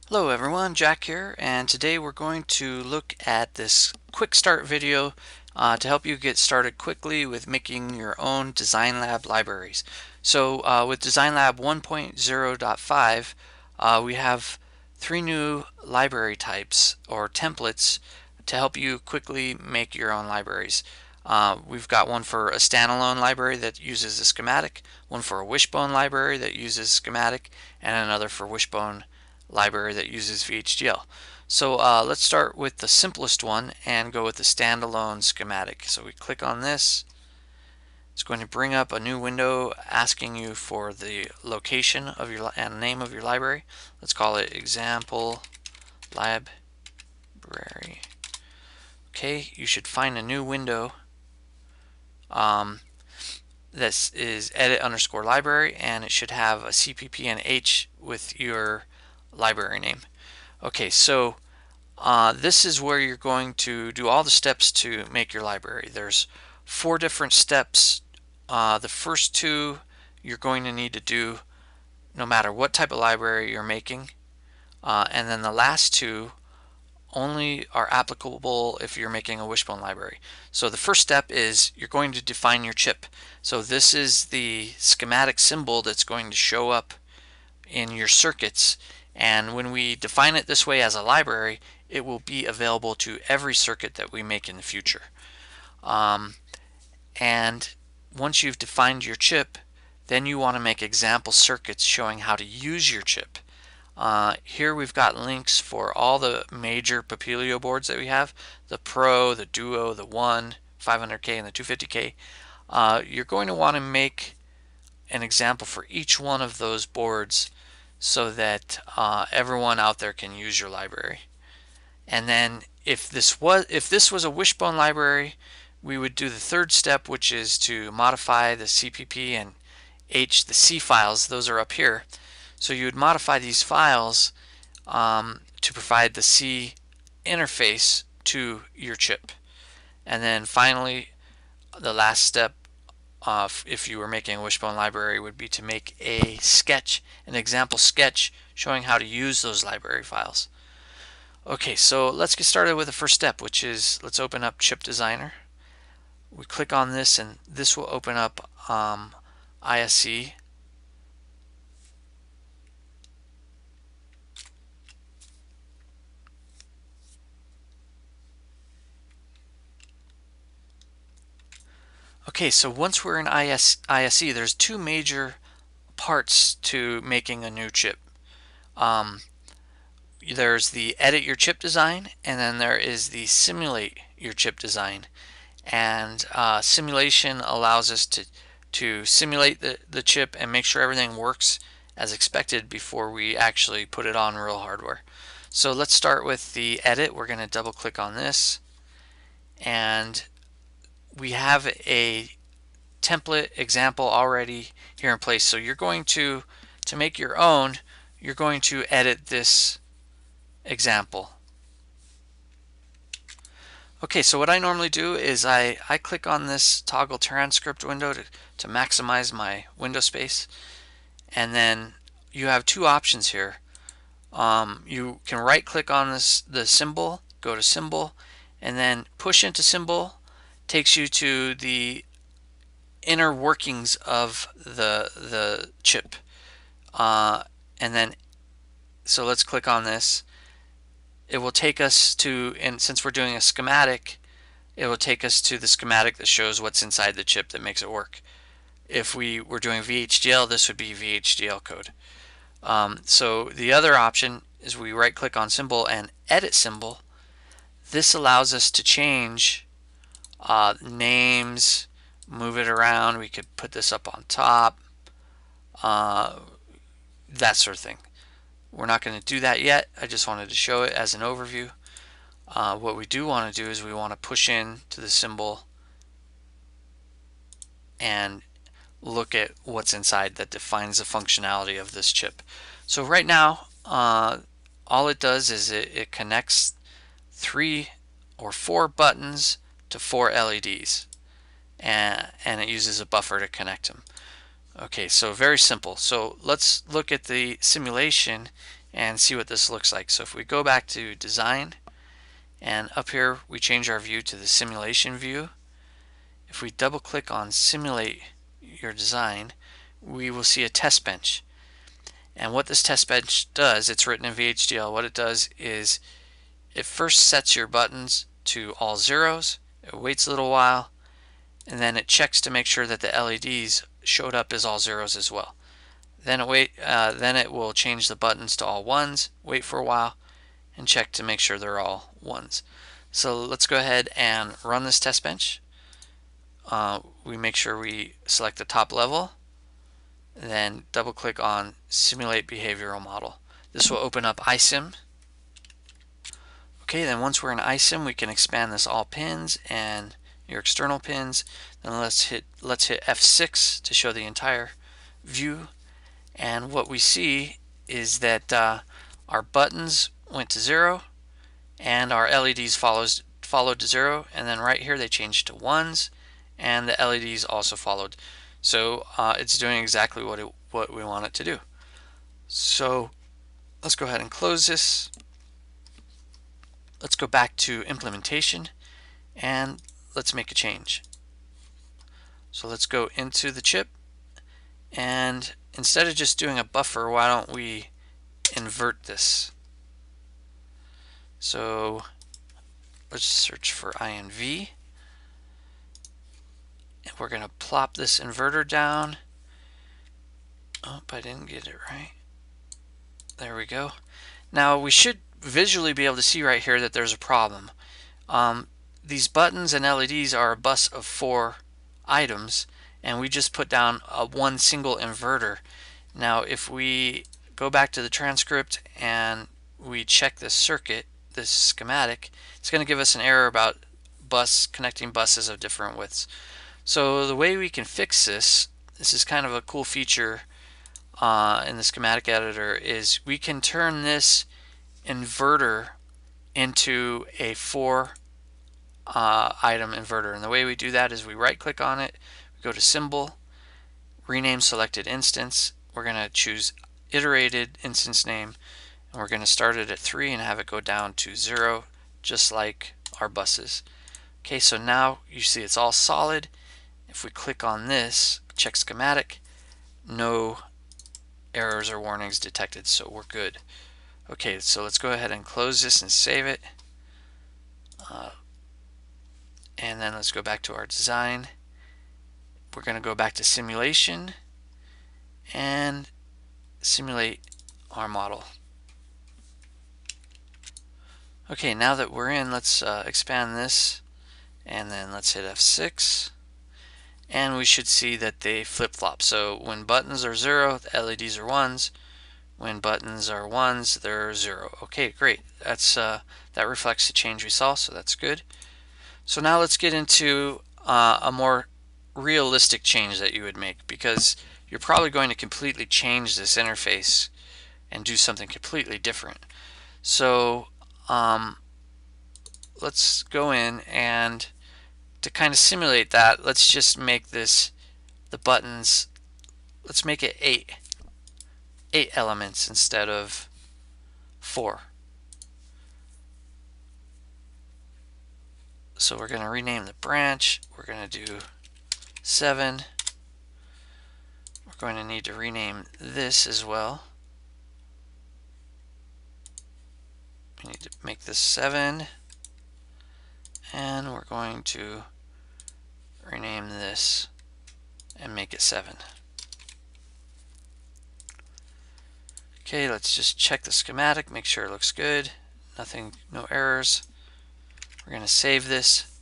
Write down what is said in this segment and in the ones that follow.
Hello everyone, Jack here, and today we're going to look at this quick start video to help you get started quickly with making your own DesignLab libraries. So with DesignLab 1.0.5 we have three new library types or templates to help you quickly make your own libraries. We've got one for a standalone library that uses a schematic, one for a wishbone library that uses schematic, and another for wishbone library that uses VHDL. So let's start with the simplest one and go with the standalone schematic. So we click on this. It's going to bring up a new window asking you for the location of your and name of your library. Let's call it example library. Okay, you should find a new window. This is edit_library, and it should have a CPP and H with your library name. Okay, so this is where you're going to do all the steps to make your library. There's 4 different steps. The first 2 you're going to need to do no matter what type of library you're making, and then the last 2 only are applicable if you're making a wishbone library. So the first step is you're going to define your chip. So this is the schematic symbol that's going to show up in your circuits, and when we define it this way as a library, it will be available to every circuit that we make in the future. And once you've defined your chip, then you want to make example circuits showing how to use your chip. Here we've got links for all the major Papilio boards that we have, the Pro, the Duo, the 1, 500K, and the 250K. You're going to want to make an example for each one of those boards so that everyone out there can use your library. And then if this was a wishbone library, we would do the third step, which is to modify the CPP and H, the C files. Those are up here. So you would modify these files to provide the C interface to your chip. And then finally, the last step, if you were making a wishbone library, would be to make a sketch, an example sketch showing how to use those library files. Okay, so let's get started with the first step, which is let's open up Chip Designer. We click on this, and this will open up ISE. Okay, so once we're in ISE, there's 2 major parts to making a new chip. There's the edit your chip design, and then there is the simulate your chip design. And simulation allows us to simulate the chip and make sure everything works as expected before we actually put it on real hardware. So let's start with the edit. We're going to double click on this, and we have a template example already here in place. So you're going to make your own, you're going to edit this example. Okay, so what I normally do is I click on this toggle transcript window to maximize my window space, and then you have 2 options here. You can right click on the symbol, go to symbol, and then push into symbol. Takes you to the inner workings of the chip, and then so let's click on this. It will take us to, and since we're doing a schematic, it will take us to the schematic that shows what's inside the chip that makes it work. If we were doing VHDL, this would be VHDL code. So the other option is we right click on symbol and edit symbol. This allows us to change names, move it around. We could put this up on top, that sort of thing. We're not going to do that yet. I just wanted to show it as an overview. What we do want to do is we want to push in to the symbol and look at what's inside that defines the functionality of this chip. So right now, all it does is it connects 3 or 4 buttons to 4 LEDs, and it uses a buffer to connect them. Okay, so very simple. So let's look at the simulation and see what this looks like. So if we go back to design, and up here we change our view to the simulation view. If we double click on simulate your design, we will see a test bench. And what this test bench does, it's written in VHDL, what it does is it first sets your buttons to all zeros, it waits a little while, and then it checks to make sure that the LEDs showed up as all zeros as well. Then it will change the buttons to all ones, wait for a while, and check to make sure they're all ones. So let's go ahead and run this test bench. We make sure we select the top level, then double click on simulate behavioral model. This will open up iSim. Okay, then once we're in iSim, we can expand this all pins and your external pins. Then let's hit F6 to show the entire view. And what we see is that our buttons went to 0 and our LEDs followed to 0, and then right here they changed to 1s and the LEDs also followed. So it's doing exactly what we want it to do. So let's go ahead and close this. Let's go back to implementation and let's make a change. So let's go into the chip, and instead of just doing a buffer, why don't we invert this? So let's search for INV, and we're going to plop this inverter down. Oh, I didn't get it right. There we go. Now we should visually be able to see right here that there's a problem. These buttons and LEDs are a bus of 4 items, and we just put down one single inverter. Now if we go back to the transcript and we check this circuit, this schematic, it's going to give us an error about connecting buses of different widths. So the way we can fix this is kind of a cool feature in the schematic editor, is we can turn this inverter into a 4 item inverter. And the way we do that is we right click on it, we go to symbol, rename selected instance, we're going to choose iterated instance name, and we're going to start it at 3 and have it go down to 0, just like our buses. Okay, so now you see it's all solid. If we click on this, check schematic, no errors or warnings detected, so we're good. Okay, so let's go ahead and close this and save it. And then let's go back to our design. We're going to go back to simulation and simulate our model. Okay, now that we're in, let's expand this, and then let's hit F6, and we should see that they flip-flop. So when buttons are 0, the LEDs are 1s. When buttons are 1s, they're 0. Okay, great. That reflects the change we saw, so that's good. So now let's get into a more realistic change that you would make, because you're probably going to completely change this interface and do something completely different. So let's go in, and to kind of simulate that, let's just make this, the buttons, let's make it 8 elements instead of 4. So we're going to rename the branch. We're going to do 7. We're going to need to rename this as well. We need to make this 7. And we're going to rename this and make it 7. Okay, let's just check the schematic, make sure it looks good. Nothing, no errors. We're going to save this.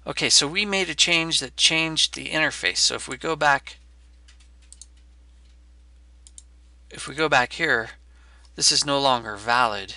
Okay, so we made a change that changed the interface. So if we go back here, this is no longer valid.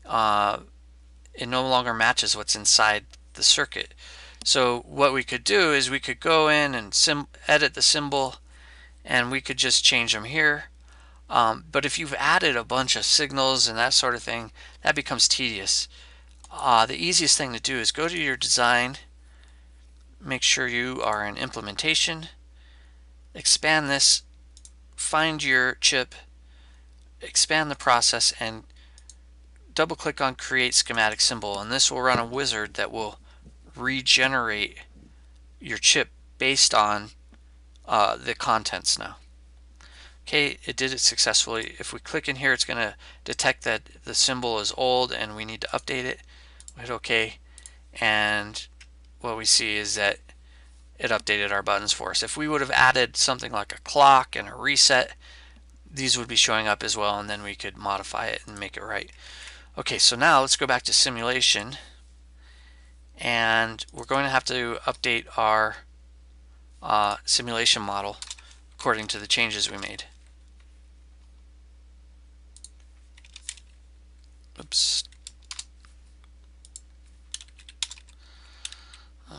It no longer matches what's inside the circuit. So what we could do is we could go in and edit the symbol, and we could just change them here. But if you've added a bunch of signals and that sort of thing, that becomes tedious. The easiest thing to do is go to your design, make sure you are in implementation, expand this, find your chip, expand the process and double click on create schematic symbol, and this will run a wizard that will regenerate your chip based on the contents now. Okay, it did it successfully. If we click in here, it's going to detect that the symbol is old and we need to update it. We hit OK, and what we see is that it updated our buttons for us. If we would have added something like a clock and a reset, these would be showing up as well, and then we could modify it and make it right. Okay, so now let's go back to simulation, and we're going to have to update our simulation model according to the changes we made. Oops.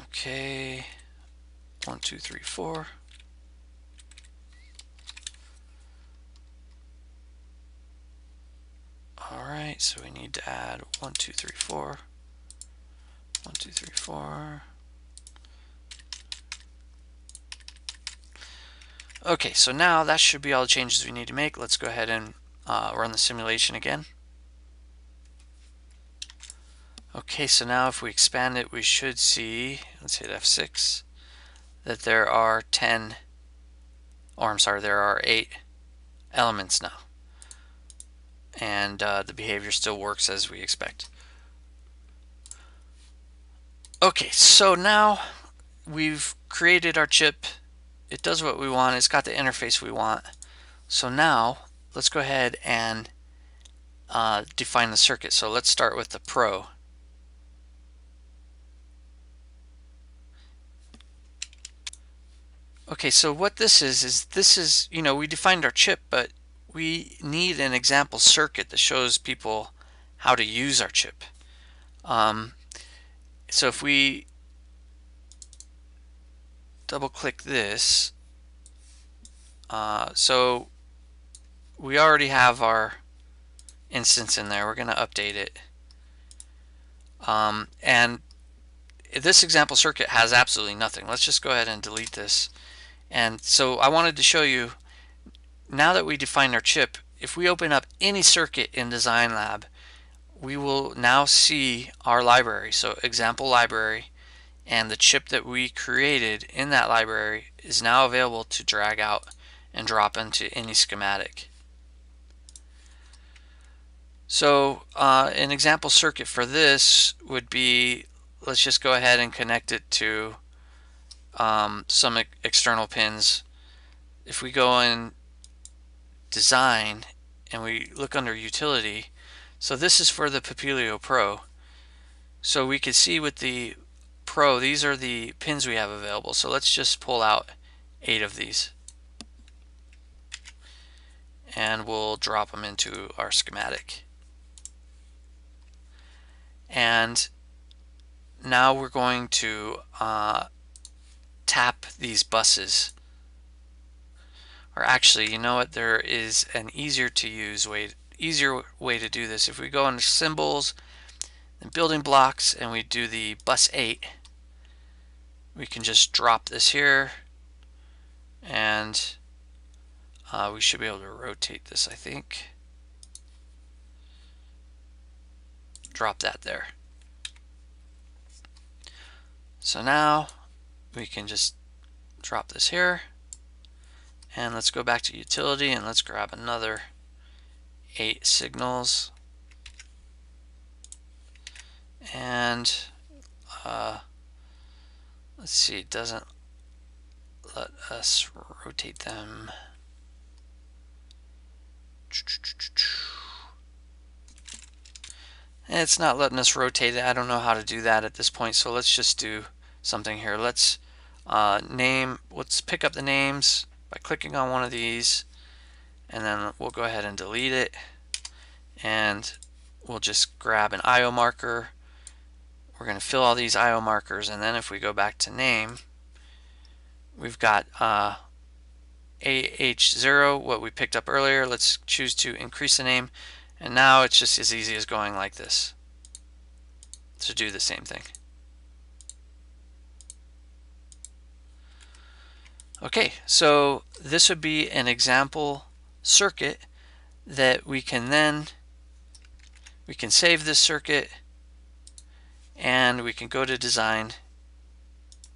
Okay, 1, 2, 3, 4. Alright, so we need to add 1, 2, 3, 4. 1, 2, 3, 4. Okay, so now that should be all the changes we need to make. Let's go ahead and run the simulation again. Okay, so now if we expand it, we should see, let's hit F6, that there are 10, or I'm sorry, there are 8 elements now. And the behavior still works as we expect. Okay, so now we've created our chip. It does what we want. It's got the interface we want. So now let's go ahead and define the circuit. So let's start with the Pro. Okay, so what this is, you know, we defined our chip, but we need an example circuit that shows people how to use our chip. So if we double click this, so we already have our instance in there. We're going to update it. And this example circuit has absolutely nothing. Let's just go ahead and delete this. And so I wanted to show you, now that we defined our chip, if we open up any circuit in DesignLab, we will now see our library. So example library, and the chip that we created in that library is now available to drag out and drop into any schematic. So an example circuit for this would be, let's just go ahead and connect it to some external pins. If we go in design and we look under utility, so this is for the Papilio Pro. So we could see with the Pro, these are the pins we have available. So let's just pull out 8 of these, and we'll drop them into our schematic. And now we're going to tap these buses. Or actually, you know what? There is an easier way to do this. If we go into symbols and building blocks and we do the bus 8, we can just drop this here, and we should be able to rotate this, I think. Drop that there. So now we can just drop this here, and let's go back to utility and let's grab another 8 signals, and let's see, it doesn't let us rotate them. And it's not letting us rotate it. I don't know how to do that at this point, so let's just do something here. Let's let's pick up the names by clicking on one of these, and then we'll go ahead and delete it, and we'll just grab an IO marker. We're going to fill all these IO markers, and then if we go back to name, we've got AH0, what we picked up earlier. Let's choose to increase the name, and now it's just as easy as going like this to do the same thing. Okay, so this would be an example circuit that we can save this circuit, and we can go to design,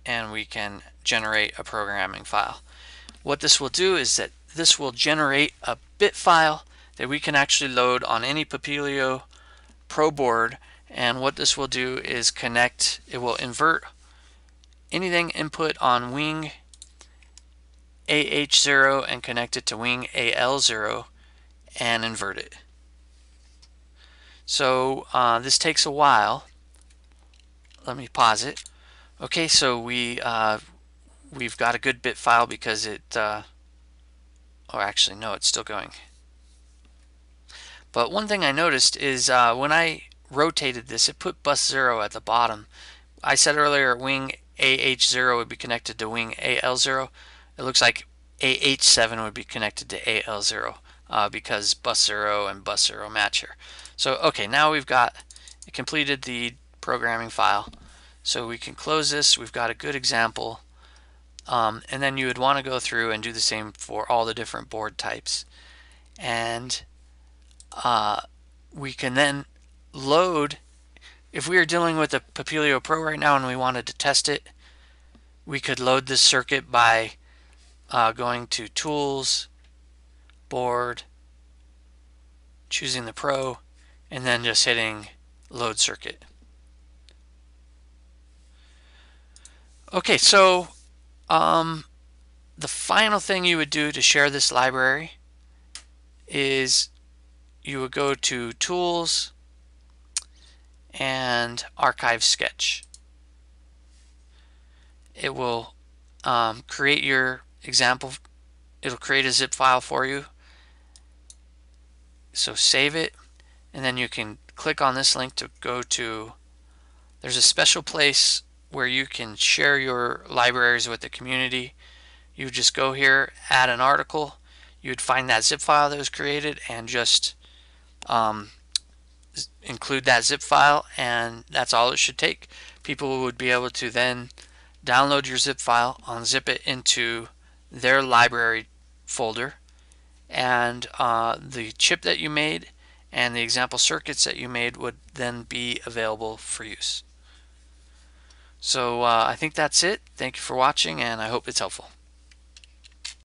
and we can generate a programming file. What this will do is that this will generate a bit file that we can actually load on any Papilio Pro board, and what this will do is connect, it will invert anything input on wing AH0 and connect it to wing AL0 and invert it. So this takes a while. Let me pause it. Okay, so we've got a good bit file because it oh, actually no, it's still going. But one thing I noticed is when I rotated this, it put bus 0 at the bottom. I said earlier wing AH0 would be connected to wing AL0. It looks like AH7 would be connected to AL0 because bus 0 and bus 0 match here. So okay, now we've got it completed the programming file. So we can close this. We've got a good example. And then you would want to go through and do the same for all the different board types. And we can then load, if we are dealing with a Papilio Pro right now and we wanted to test it, we could load this circuit by going to Tools, Board, choosing the Pro, and then just hitting Load Circuit. Okay, so the final thing you would do to share this library is you would go to Tools and Archive Sketch. It will create your example. It'll create a zip file for you. So save it, and then you can click on this link to go to, there's a special place where you can share your libraries with the community. You would just go here, add an article, you would find that zip file that was created and just include that zip file, and that's all it should take. People would be able to then download your zip file, unzip it into their library folder, and the chip that you made and the example circuits that you made would then be available for use. So I think that's it. Thank you for watching, and I hope it's helpful.